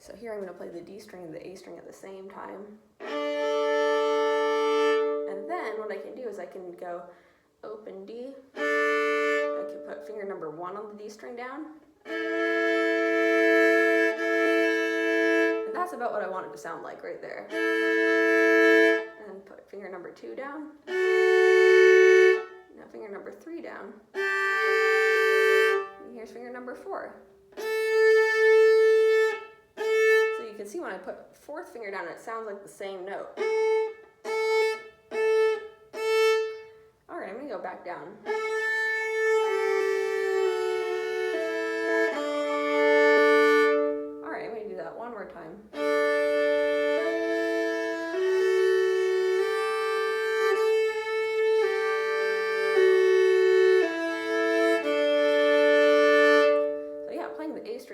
So here I'm going to play the D string and the A string at the same time. And then what I can do is I can go open D. I can put finger number 1 on the D string down. And that's about what I want it to sound like right there. And put finger number 2 down. Now finger number 3 down. And here's finger number 4. So you can see when I put 4th finger down, it sounds like the same note. Alright, I'm going to go back down. Alright, I'm going to do that one more time.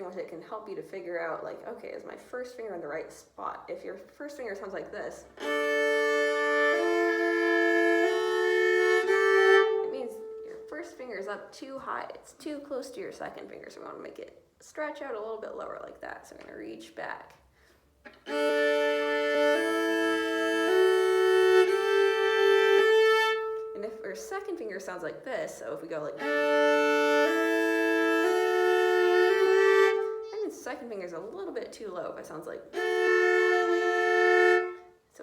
With it can help you to figure out, like, okay, is my first finger in the right spot? If your first finger sounds like this, it means your first finger is up too high. It's too close to your second finger, so we want to make it stretch out a little bit lower like that. So I'm going to reach back. And if our second finger sounds like this, so if we go like, second finger is a little bit too low if it sounds like. So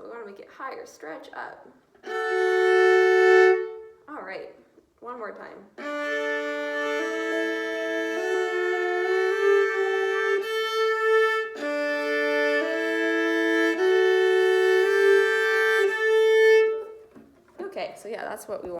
we want to make it higher, stretch up. All right, one more time. Okay, so yeah, that's what we want.